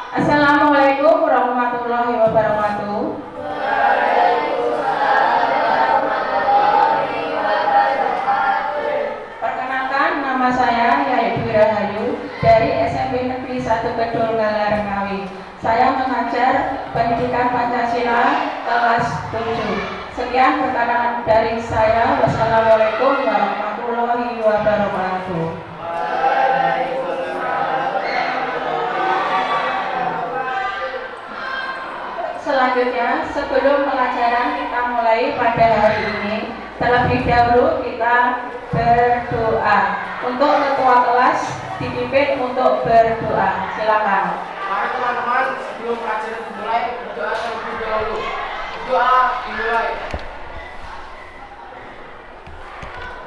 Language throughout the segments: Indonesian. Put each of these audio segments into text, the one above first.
Assalamualaikum warahmatullahi wabarakatuh. Perkenalkan, nama saya Yaitu Rahayu dari SMP Negeri 1 Bedul Galar Ngawi. Saya mengajar pendidikan Pancasila kelas 7. Sekian perkenalan dari saya. Wassalamualaikum warahmatullahi wabarakatuh. Selanjutnya, sebelum pelajaran kita mulai pada hari ini, terlebih dahulu kita berdoa. Untuk ketua kelas dipimpin untuk berdoa. Silakan. Mari teman-teman, sebelum pelajaran dimulai, berdoa terlebih dahulu. Doa dimulai.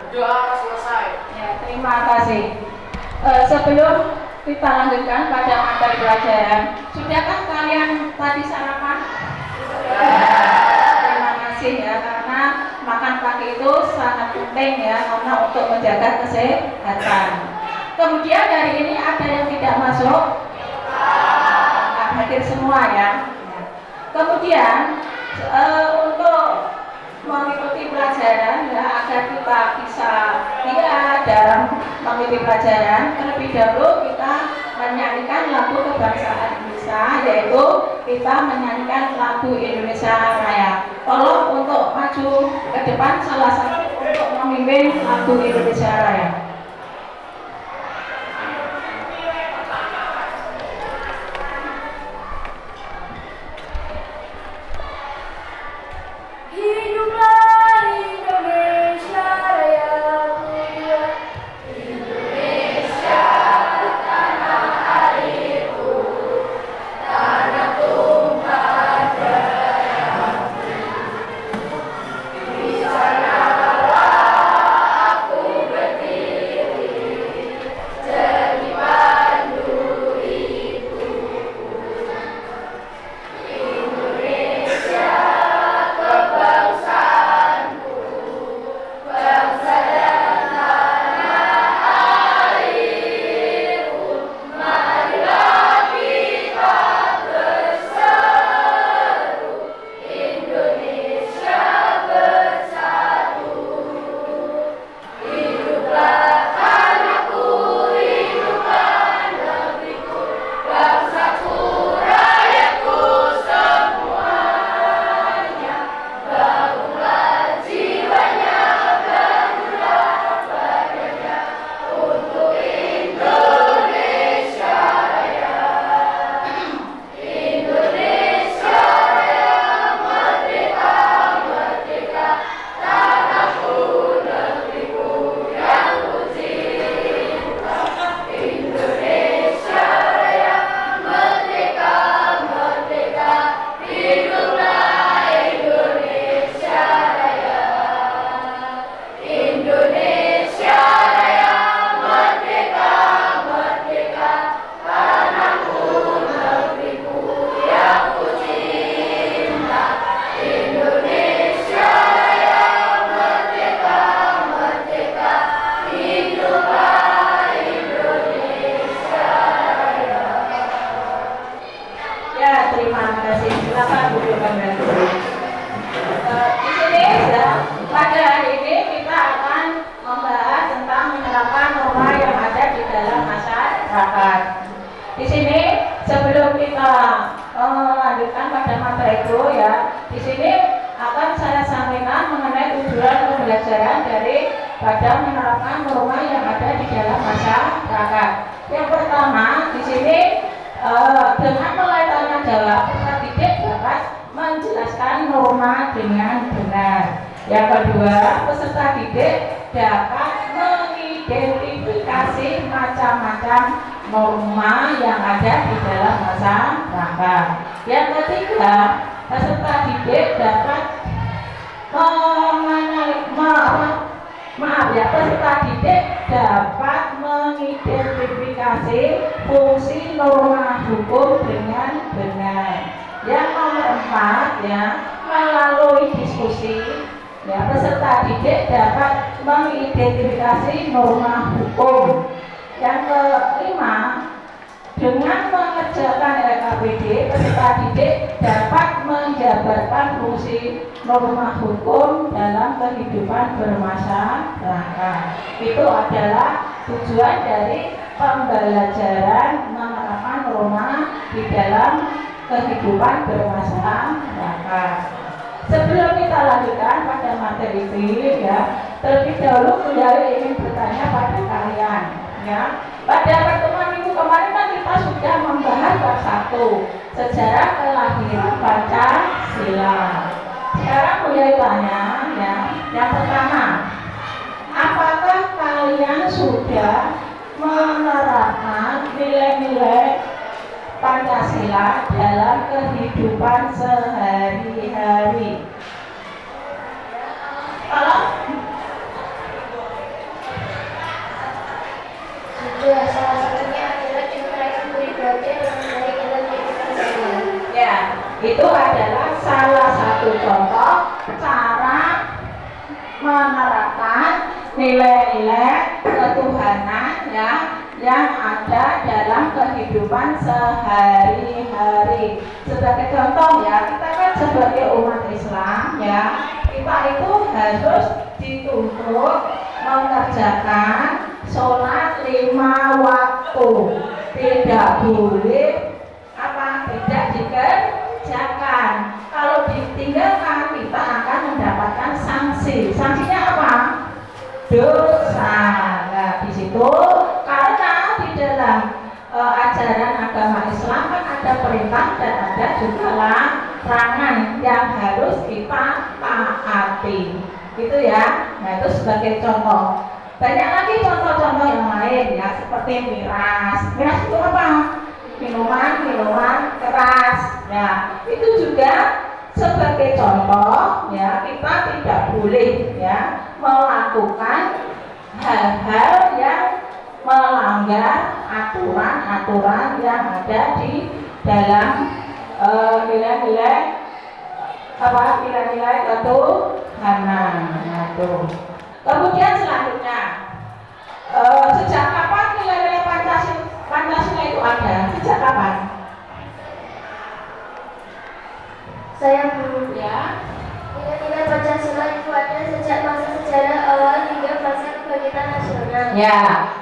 Berdoa selesai. Ya, terima kasih. Sebelum kita lanjutkan pada materi pelajaran, sudahkah kalian tadi sarapan? Terima kasih ya, karena makan pagi itu sangat penting ya, karena untuk menjaga kesehatan. Kemudian hari ini ada yang tidak masuk? Hadir semua ya. Kemudian untuk mengikuti pelajaran ya, agar kita bisa dalam mengikuti pelajaran, terlebih dahulu kita menyanyikan lagu kebangsaan Indonesia, yaitu kita menyanyikan lagu Indonesia Raya. Tolong untuk maju ke depan salah satu untuk memimpin lagu Indonesia Raya. Di sini sebelum kita lanjutkan pada materi itu ya, di sini akan saya sampaikan mengenai tujuan pembelajaran daripada menerapkan norma yang ada di dalam masyarakat. Yang pertama di sini dengan mulai tanya jawab peserta didik dapat menjelaskan norma dengan benar. Yang kedua, peserta didik dapat mengidentifikasi macam-macam norma yang ada di dalam masyarakat. Yang ketiga, peserta didik dapat peserta didik dapat mengidentifikasi fungsi norma hukum dengan benar. Yang nomor 4 ya, melalui diskusi ya, peserta didik dapat mengidentifikasi norma hukum. Yang kelima, dengan mengerjakan LKPD, peserta didik dapat menjabarkan fungsi norma hukum dalam kehidupan bermasyarakat. Itu adalah tujuan dari pembelajaran menerapkan norma di dalam kehidupan bermasyarakat. Sebelum kita lanjutkan pada materi ini, ya, terlebih dahulu saya ingin bertanya pada kalian, ya. Pada pertemuan minggu kemarin kan kita sudah membahas bab 1, sejarah kelahiran Pancasila. Sekarang mulai tanya, ya. Yang pertama, apakah kalian sudah menerapkan nilai-nilai Pancasila dalam kehidupan sehari-hari? Kalau sudah, salah satunya adalah generasi berikutnya mengenai nilai-nilai Pancasila. ya, itu adalah salah satu contoh cara menerapkan nilai-nilai ketuhanan, ya, yang ada dalam kehidupan sehari-hari. Sebagai contoh, ya, kita kan sebagai umat Islam, ya, kita itu harus dituntut mengerjakan sholat 5 waktu. Tidak boleh tidak dikerjakan. Kalau ditinggalkan, kita akan mendapatkan sanksi. Sanksinya apa? Dosa. Nah, di situ karena di dalam ajaran agama Islam kan ada perintah dan ada juga larangan yang harus kita taati. Gitu ya. Nah, itu sebagai contoh. Banyak lagi contoh-contoh yang lain, ya, seperti miras. Miras itu apa? Minuman keras. Ya, itu juga sebagai contoh, ya, kita tidak boleh, ya, melakukan hal-hal yang melanggar aturan-aturan yang ada di dalam nilai-nilai ketuhanan. Nah, itu. Kemudian selanjutnya, sejak kapan nilai-nilai Pancasila itu ada? Sejak kapan? Saya Ya. nilai-nilai Pancasila itu ada sejak masa sejarah awal hingga masa kebangkitan nasional. Ya,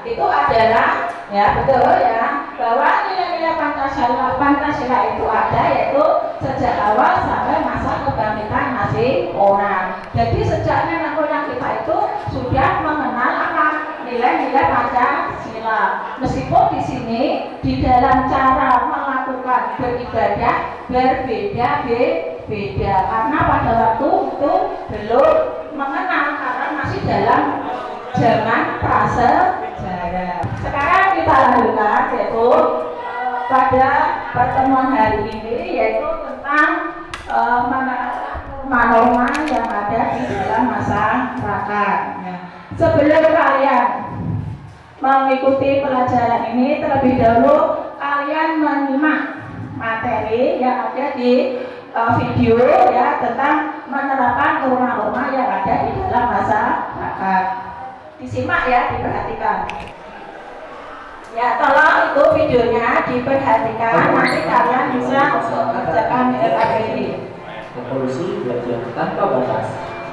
itu adalah, ya, betul, ya, bahwa nilai-nilai Pancasila itu ada yaitu sejak awal sampai masa kebangkitan nasional. Jadi sejak nenek moyang kita itu sudah mengenal apa? Nilai-nilai Pancasila. Meskipun di sini di dalam cara melakukan beribadah berbeda-beda karena pada waktu itu belum mengenal karena masih dalam zaman prasejarah. Sekarang kita lanjutkan yaitu pada pertemuan hari ini yaitu tentang norma yang ada di dalam masyarakat. Ya. Sebelum kalian mengikuti pelajaran ini, terlebih dahulu kalian menyimak materi yang ada di video, ya, tentang menerapkan norma-norma yang ada di dalam masyarakat. Disimak, ya, diperhatikan. Ya, tolong itu videonya diperhatikan, nanti kalian bisa mengerjakan LKPD. Revolusi belajar tanpa batas.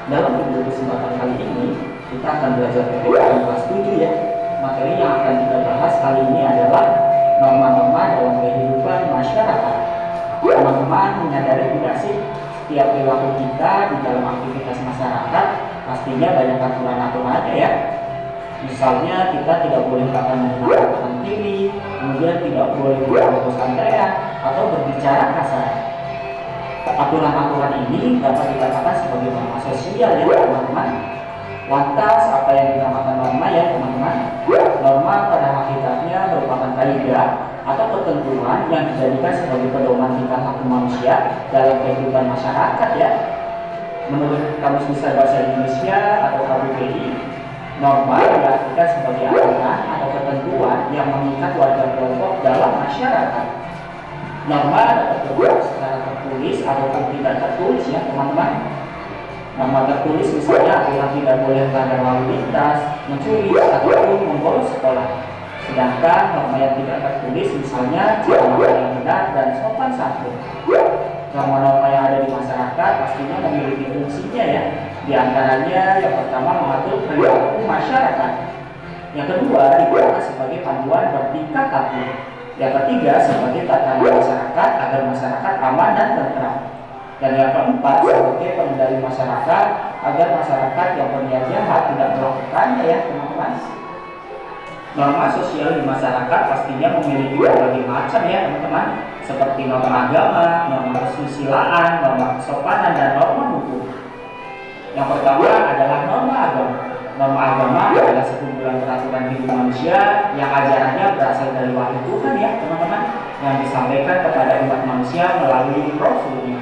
Dalam video kesempatan kali ini, kita akan belajar PPKN kelas 7, ya. Materi yang akan kita bahas kali ini adalah norma-norma dalam kehidupan masyarakat. Teman-teman menyadari tidak sih, setiap perilaku kita di dalam aktivitas masyarakat pastinya banyak aturan-aturannya, ya. Misalnya kita tidak boleh menggunakan tangan kiri, kemudian tidak boleh berfokus teriak atau berbicara kasar. Aturan-aturan ini dapat dikatakan sebagai norma sosial, ya, teman-teman. Lantas apa yang dinamakan norma, ya, teman-teman? Norma pada hakikatnya merupakan kaidah atau ketentuan yang dijadikan sebagai pedoman tingkah laku manusia dalam kehidupan masyarakat, ya. Menurut Kamus Besar Bahasa Indonesia atau KBBI, norma diartikan sebagai aturan atau ketentuan yang mengikat warga kelompok dalam masyarakat. Norma dapat berbentuk secara tertulis ataupun tidak tertulis, ya, teman-teman. Norma tertulis misalnya aturan tidak boleh melanggar lalu lintas, mencuri, ataupun membolos sekolah. Sedangkan norma yang tidak tertulis misalnya cara makan yang benar dan sopan santun. Norma-norma yang ada di masyarakat pastinya memiliki fungsinya ya. Di antaranya yang pertama mengatur perilaku masyarakat. Yang kedua digunakan sebagai panduan bertingkah laku. Yang ketiga sebagai tatanan masyarakat agar masyarakat aman dan tentram. Dan yang keempat sebagai pengendali masyarakat agar masyarakat yang berniat jahat tidak melakukannya ya teman-teman. Norma sosial di masyarakat pastinya memiliki berbagai macam ya teman-teman, seperti norma agama, norma kesusilaan, norma kesopanan, dan norma hukum. Yang pertama adalah norma agama. Norma agama adalah sekumpulan peraturan hidup manusia yang ajarannya berasal dari wahyu Tuhan ya teman-teman, yang disampaikan kepada umat manusia melalui Rasulnya.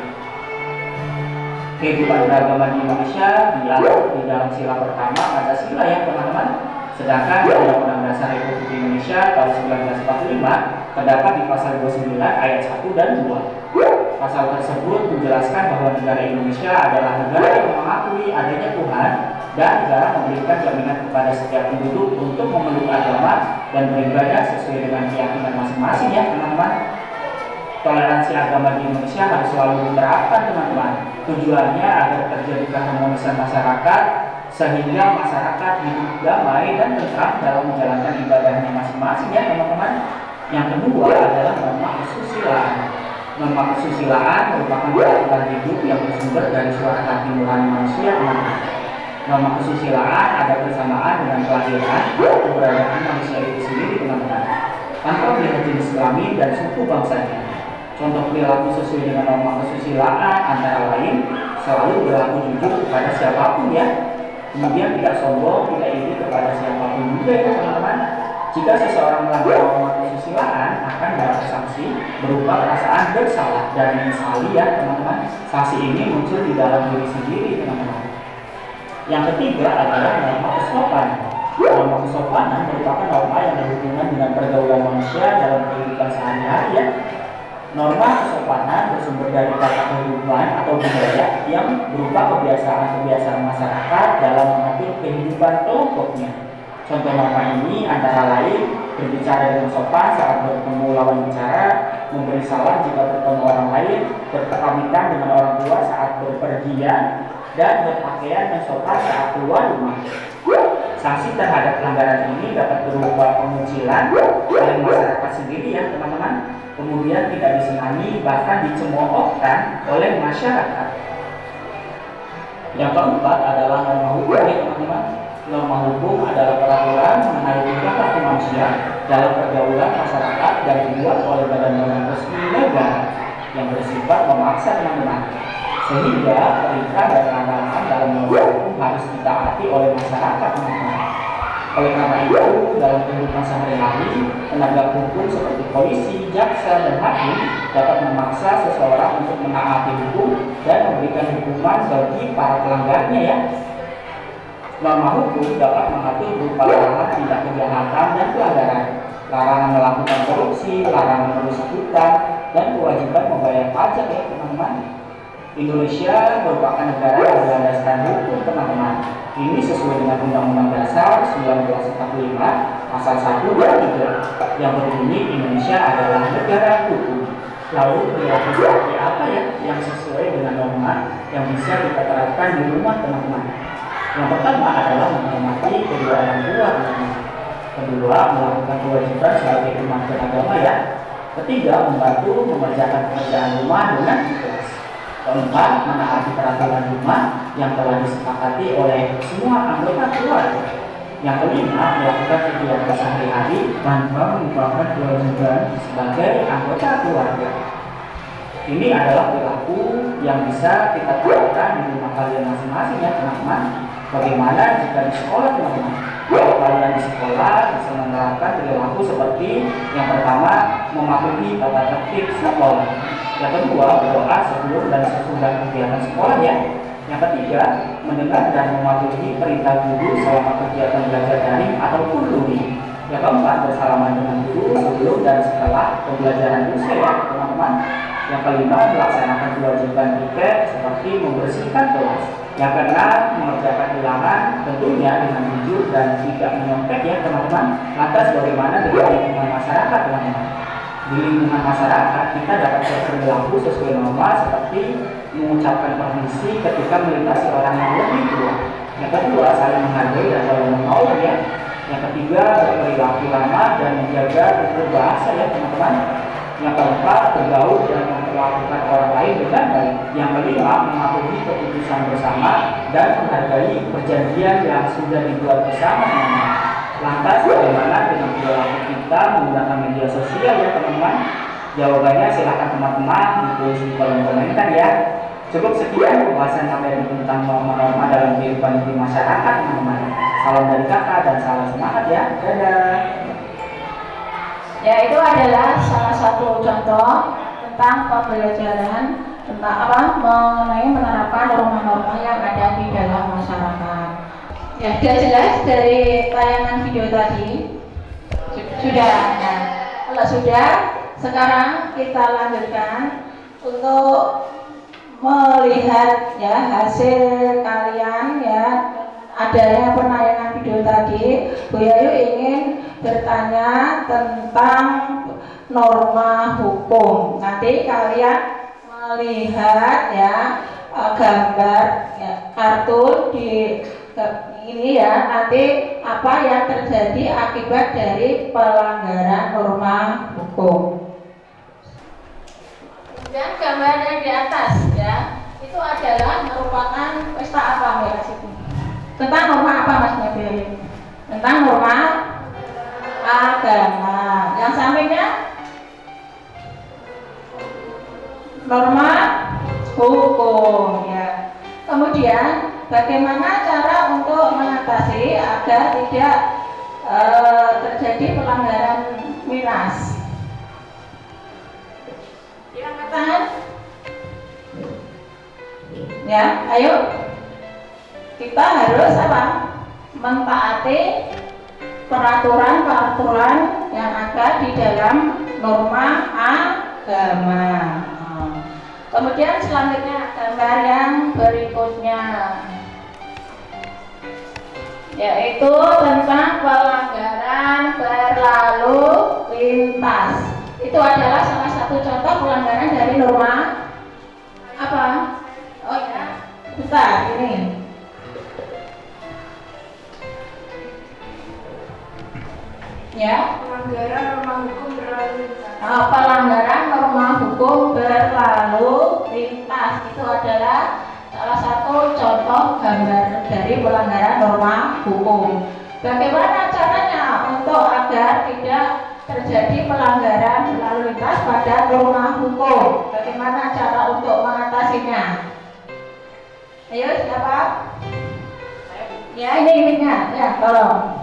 Kehidupan beragama di Indonesia diatur di dalam sila pertama Pancasila ya teman-teman. Sedangkan di Undang-Undang Dasar Republik Indonesia tahun 1945 terdapat di pasal 29 ayat 1 dan 2. Pasal tersebut menjelaskan bahwa negara Indonesia adalah negara yang mengakui adanya Tuhan dan negara memberikan jaminan kepada setiap penduduk untuk memeluk agama dan beribadah sesuai dengan keyakinan masing-masing ya teman-teman. Toleransi agama di Indonesia harus selalu diterapkan teman-teman. Tujuannya agar terjadi keharmonisan masyarakat sehingga masyarakat hidup damai dan tentram dalam menjalankan ibadahnya masing-masing ya teman-teman. Yang kedua adalah norma kesusilaan. Norma kesusilaan merupakan peraturan hidup yang bersumber dari suara hati nurani manusia teman-teman. Norma kesusilaan ada bersamaan dengan kelahiran keberadaan manusia itu sendiri teman-teman, tanpa melihat jenis kelamin dan suku bangsanya. Contoh perilaku sesuai dengan norma kesusilaan antara lain selalu berlaku jujur kepada siapapun ya. Kemudian tidak sombong, tidak iri kepada siapapun juga ya teman-teman. Jika seseorang melanggar norma kesusilaan akan dapat sanksi berupa perasaan bersalah dan menyesali ya teman-teman. Sanksi ini muncul di dalam diri sendiri teman-teman. Yang ketiga adalah norma kesopanan. Norma kesopanan merupakan norma yang berhubungan dengan pergaulan manusia dalam kehidupan sehari-hari ya. Norma kesopanan bersumber dari tata kehidupan atau budaya yang berupa kebiasaan-kebiasaan masyarakat dalam mengatur kehidupan kelompoknya. Contoh norma ini antara lain berbicara dengan sopan saat bertemu lawan bicara, memberi salam jika bertemu orang lain, berpamitan dengan orang tua saat berpergian, dan berpakaian yang sopan saat keluar rumah. Sanksi terhadap pelanggaran ini dapat berupa pengucilan oleh masyarakat sendiri ya teman-teman, kemudian tidak disenangi bahkan dicemoohkan oleh masyarakat. Yang keempat adalah norma hukum ya teman-teman. Norma hukum adalah peraturan mengenai tingkah laku manusia dalam pergaulan masyarakat dan dibuat oleh badan-badan resmi negara yang bersifat memaksa teman-teman, sehingga perintah dan larangan dalam norma hukum harus ditaati oleh masyarakat teman-teman. Oleh karena itu, dalam kehidupan sehari-hari, penegak hukum seperti polisi, jaksa, dan hakim dapat memaksa seseorang untuk menaati hukum dan memberikan hukuman bagi para pelanggarnya ya. Norma hukum dapat mengatur berupa larangan tindak kejahatan dan pelanggaran, larangan melakukan korupsi, larangan merusak hutan, dan kewajiban membayar pajak ya teman-teman. Indonesia merupakan negara yang berlandaskan hukum teman-teman. Ini sesuai dengan Undang-Undang Dasar 1945 pasal 1 dan 3 yang berbunyi Indonesia adalah negara hukum. Lalu perilaku seperti apa ya yang sesuai dengan norma yang bisa kita terapkan di rumah teman-teman? Yang pertama adalah menghormati kedua orang tua teman-teman. Kedua, melakukan kewajiban sebagai umat beragama ya. Ketiga, membantu mengerjakan pekerjaan rumah dengan ikhlas. Keempat, menaati peraturan rumah yang telah disepakati oleh semua anggota keluarga. Yang kelima, melakukan kegiatan sehari-hari tanpa melupakan kewajiban sebagai anggota keluarga. Ini adalah perilaku yang bisa kita terapkan di rumah kalian masing-masing ya teman-teman. Bagaimana jika di sekolah teman-teman? Kalau kalian di sekolah bisa menerapkan perilaku seperti yang pertama, mematuhi tata tertib sekolah. Yang kedua, berdoa sebelum dan sesudah kegiatan sekolah ya. Yang ketiga, mendengar dan mematuhi perintah guru selama kegiatan belajar daring ataupun luring. Yang keempat, bersalaman dengan guru sebelum dan setelah pembelajaran usia ya teman-teman. Yang kelima, melaksanakan kewajiban tiket seperti membersihkan kelas. Yang keenam, mengerjakan ulangan tentunya dengan jujur dan tidak menyontek ya teman-teman. Lantas bagaimana dengan lingkungan masyarakat teman-teman? Di lingkungan masyarakat kita dapat berperilaku sesuai norma seperti mengucapkan permisi ketika melintasi orang yang lebih tua. Yang kedua, saling menghargai dan saling menolong ya. Yang ketiga, berperilaku ramah dan menjaga tutur bahasa ya teman-teman. Yang keempat, bergaul dan memperlakukan orang lain dengan baik. Yang kelima, mematuhi keputusan bersama dan menghargai perjanjian yang sudah dibuat bersama teman-teman. Lantas bagaimana dengan perilaku kita menggunakan media sosial ya teman-teman? Jawabannya silahkan teman-teman ditulis di kolom komentar ya. Cukup sekian pembahasan materi tentang norma-norma dalam kehidupan di masyarakat teman-teman. Salam dari kakak dan salam semangat ya. Dadah. Ya, itu adalah salah satu contoh tentang pembelajaran tentang mengenai menerapkan norma-norma yang ada di dalam masyarakat. Ya, sudah jelas dari tayangan video tadi. Sudah. Nah, kalau sudah, sekarang kita lanjutkan untuk melihat ya hasil kalian ya. Adanya penayangan video tadi, Bu Yayu ingin bertanya tentang norma hukum. Nanti kalian melihat ya gambar ya, kartun di ini ya, nanti apa yang terjadi akibat dari pelanggaran norma hukum. Kemudian gambar yang di atas ya, itu adalah merupakan pesta apa ya situ? Tentang norma apa Mas Nabil? Tentang norma agama. Yang sampingnya norma hukum ya. Kemudian bagaimana cara untuk mengatasi agar tidak terjadi pelanggaran miras? Yang angkat tangan. Ya, ayo. Kita harus apa? Mentaati peraturan-peraturan yang ada di dalam norma agama. Kemudian selanjutnya gambar yang berikutnya, yaitu tentang pelanggaran berlalu lintas. Itu adalah salah satu contoh pelanggaran dari norma apa? Oh ya, bentar ini. Ya, Pelanggaran norma hukum berlalu lintas. Pelanggaran norma hukum berlalu lintas itu adalah salah satu contoh gambar dari pelanggaran norma hukum. Bagaimana caranya untuk agar tidak terjadi pelanggaran lalu lintas pada norma hukum? Bagaimana cara untuk mengatasinya? Ayo siapa? Ya ini ya tolong.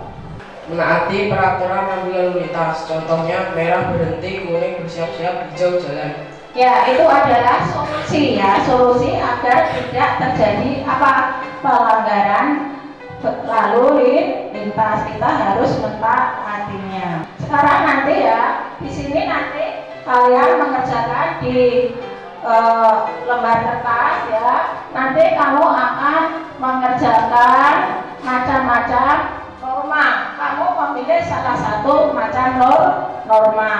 Menaati peraturan lalu lintas, contohnya merah berhenti, kuning bersiap-siap, hijau jalan. Ya, itu adalah solusi ya, solusi agar tidak terjadi pelanggaran lalu lintas. Kita harus mentaatinya. Sekarang nanti ya, di sini nanti kalian mengerjakan di lembar kertas ya. Nanti kamu akan mengerjakan macam-macam norma. Kamu memilih salah satu macam norma.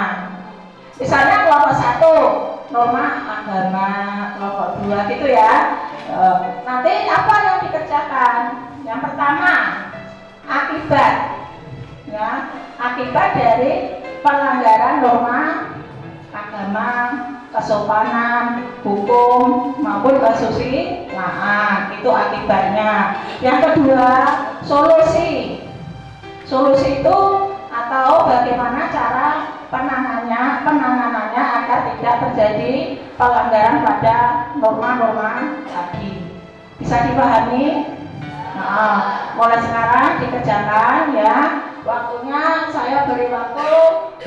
Misalnya kelompok 1 norma agama, kelompok 2 gitu ya. Nanti apa yang dikerjakan? Yang pertama akibat ya, akibat dari pelanggaran norma agama, kesopanan, hukum maupun kesusilaan, itu akibatnya. Yang kedua solusi. Solusi itu atau bagaimana cara penanganannya agar tidak terjadi pelanggaran pada norma-norma tadi. Bisa dipahami? Nah, mulai sekarang dikerjakan ya. Waktunya saya beri waktu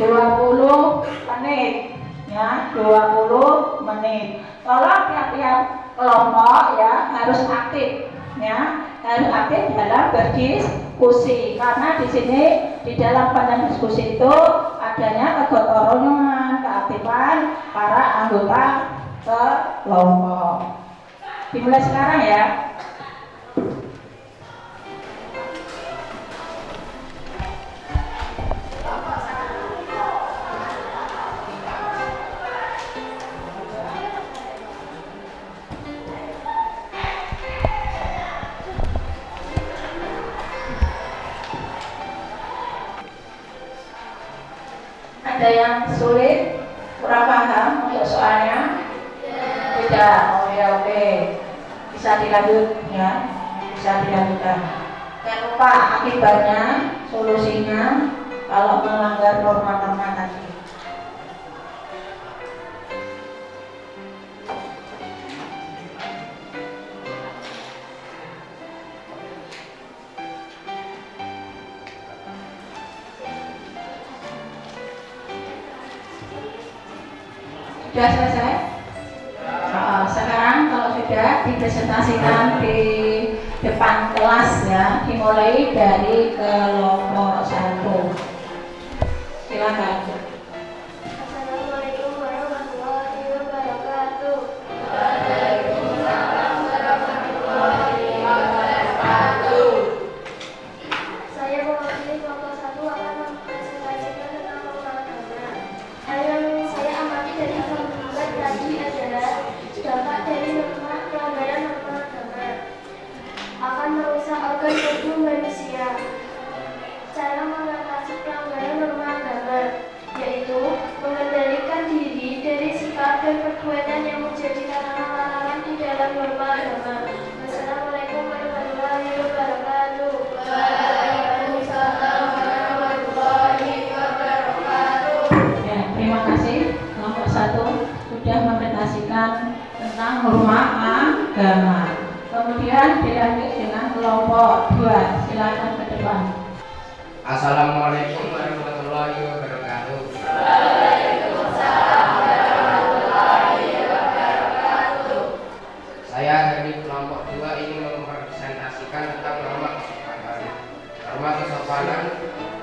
20 menit ya, 20 menit. Tolong tiap-tiap kelompok ya harus aktif ya, harus aktif dalam berdiskusi, karena di sini di dalam panel diskusi itu adanya kegotong royongan, keaktifan para anggota kelompok. Dimulai sekarang ya. Ada yang sulit, kurang paham untuk soalnya? Tidak. Oh ya, oke. Bisa dilanjut ya. Bisa dilanjutkan. Jangan lupa akibatnya, solusinya kalau melanggar norma-norma tadi. Sudah selesai? Sekarang kalau sudah dipresentasikan di depan kelas ya, dimulai dari kelompok 1. Silakan. Assalamualaikum warahmatullahi wabarakatuh. Saya mewakili kelompok 1 akan mempresentasikan tentang norma agama. Hal yang saya amati dari pembuat tadi adalah dampak dari norma pelanggaran norma agama akan merusak organ tubuh manusia. Cara mengatasi pelanggaran norma agama yaitu mengendalikan diri dari sikap dan perbuatan yang menjadi larangan-larangan di dalam norma agama. Wassalamualaikum warahmatullahi wabarakatuh. Waalaikumsalam warahmatullahi wabarakatuh. Ya, terima kasih. Kelompok 1 sudah mempresentasikan tentang norma agama. Kemudian dilanjut dengan kelompok 2. Silakan ke depan. Assalamualaikum warahmatullahi wabarakatuh. Saya dari kelompok 2 ini mempresentasikan tentang norma kesopanan. Norma kesopanan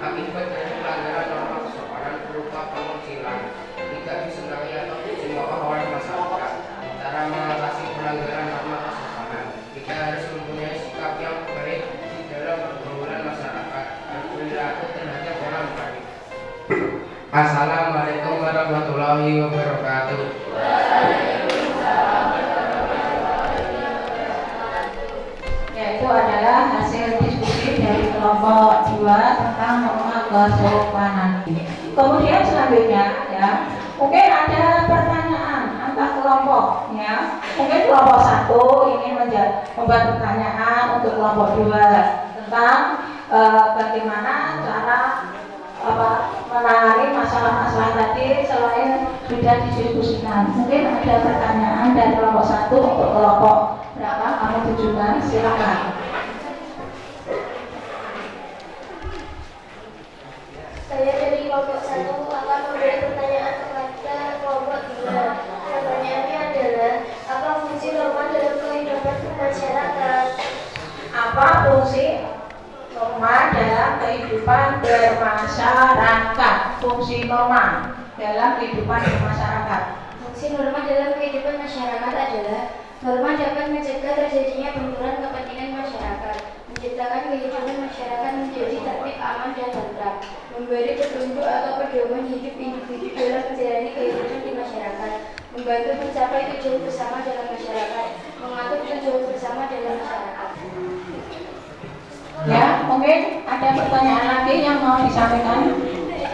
akibat dari pelanggaran norma kesopanan berupa pengucilan, tidak disenangi atau dicemooh oleh masyarakat. Cara mengatasi pelanggaran norma kesopanan, kita harus mempunyai sikap yang baik di dalam pergaulan masyarakat dan perilaku terhadap orang lain. Assalamualaikum warahmatullahi wabarakatuh. Yaitu adalah hasil diskusi dari kelompok 2 tentang norma kesopanan. Kemudian selanjutnya ya, mungkin ada pertanyaan antar kelompok ya. Mungkin kelompok 1 ini membuat pertanyaan untuk kelompok 2 tentang bagaimana cara menangani masalah-masalah tadi selain sudah didiskusikan. Mungkin ada pertanyaan dari kelompok 1 untuk kelompok berapa kamu tujukan, silakan. Saya dari kelompok 1 akan memberi pertanyaan kepada kelompok 2. Pertanyaannya adalah, apa fungsi norma dalam kehidupan masyarakat? Apa fungsi norma dalam kehidupan bermasyarakat? Fungsi norma dalam kehidupan bermasyarakat. Fungsi norma dalam kehidupan masyarakat adalah norma dapat mencegah terjadinya benturan kepentingan masyarakat, menciptakan kehidupan masyarakat menjadi tertib, aman, dan tentram, memberi petunjuk atau pedoman hidup individu dalam menjalani kehidupan di masyarakat, membantu mencapai tujuan bersama dalam masyarakat, mengatur tujuan bersama dalam masyarakat. Ya, mungkin ada pertanyaan lagi yang mau disampaikan.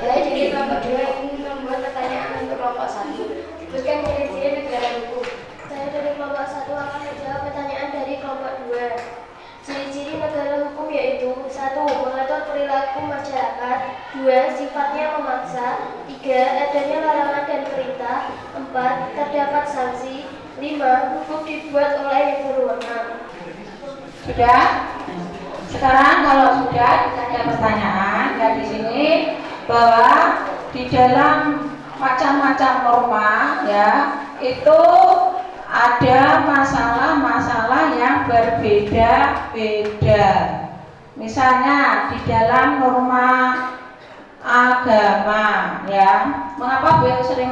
Saya jadi kelompok 2 ingin membuat pertanyaan untuk kelompok 1. Sebutkan ciri-ciri negara hukum. Saya dari kelompok 1 akan menjawab pertanyaan dari kelompok 2. Ciri-ciri negara hukum yaitu 1. Mengatur perilaku masyarakat. 2. Sifatnya memaksa. 3. Adanya larangan dan perintah. 4. Terdapat sanksi. 5. Hukum dibuat oleh yang berwenang. Sudah? Sekarang kalau sudah ada pertanyaan ya di sini bahwa di dalam macam-macam norma ya itu ada masalah-masalah yang berbeda-beda. Misalnya di dalam norma agama ya, mengapa beliau sering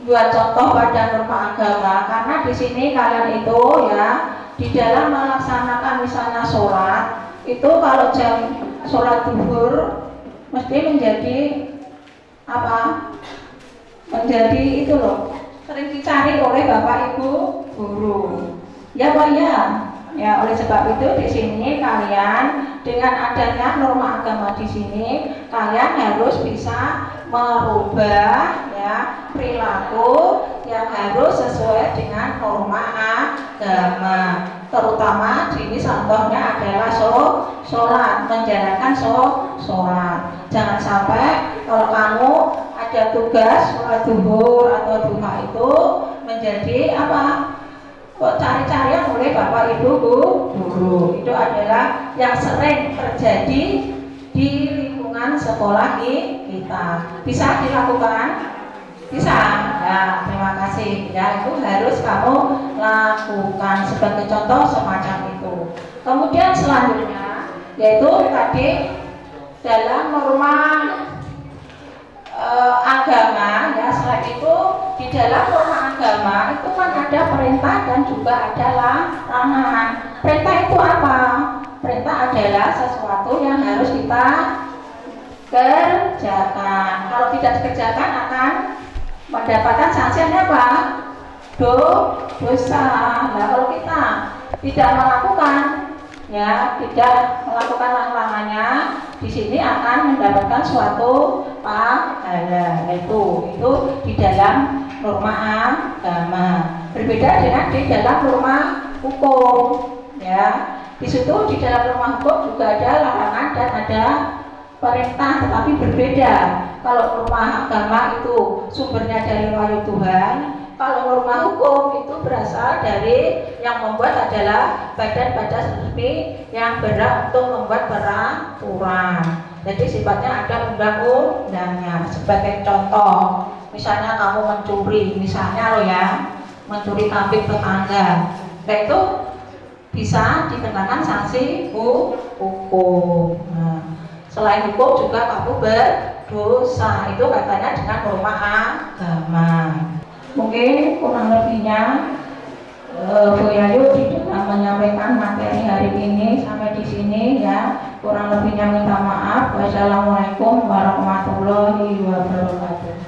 buat contoh pada norma agama, karena di sini kalian itu ya di dalam melaksanakan misalnya sholat itu kalau jam sholat zuhur mesti menjadi apa? Menjadi itu loh, sering dicari oleh bapak ibu guru. Ya Pak ya. Ya, oleh sebab itu di sini kalian dengan adanya norma agama di sini kalian harus bisa merubah ya perilaku yang harus sesuai dengan norma agama. Terutama di sini contohnya adalah sholat, menjalankan sholat. Jangan sampai kalau kamu ada tugas sholat zuhur atau duha itu menjadi apa? Kok cari-carian oleh bapak ibu guru. Itu adalah yang sering terjadi di lingkungan sekolah kita. Bisa dilakukan? Bisa. Ya, terima kasih. Ya, itu harus kamu lakukan sebagai contoh semacam itu. Kemudian selanjutnya yaitu tadi dalam norma agama ya, selain itu di dalam norma agama itu kan ada perintah dan juga ada larangan. Perintah itu apa? Perintah adalah sesuatu yang harus kita kerjakan. Kalau tidak dikerjakan akan mendapatkan sanksinya apa? Dosa. Nah, kalau kita tidak melakukan ya, tidak melakukan larangannya, di sini akan mendapatkan suatu pahala. Itu di dalam norma agama. Berbeda dengan di dalam norma hukum. Ya, di situ di dalam norma hukum juga ada larangan dan ada perintah, tetapi berbeda. Kalau norma agama itu sumbernya dari wahyu Tuhan. Kalau norma hukum itu berasal dari yang membuat adalah badan-badan resmi yang berhak untuk membuat peraturan. Jadi sifatnya ada undang-undangnya. Sebagai contoh, misalnya kamu mencuri, misalnya lo ya, mencuri kambing tetangga, itu bisa dikenakan sanksi hukum. Nah, selain hukum juga kamu berdosa. Itu katanya dengan norma agama. Mungkin kurang lebihnya Bu Yayu di dalam menyampaikan materi hari ini sampai di sini ya. Kurang lebihnya minta maaf. Wassalamualaikum warahmatullahi wabarakatuh.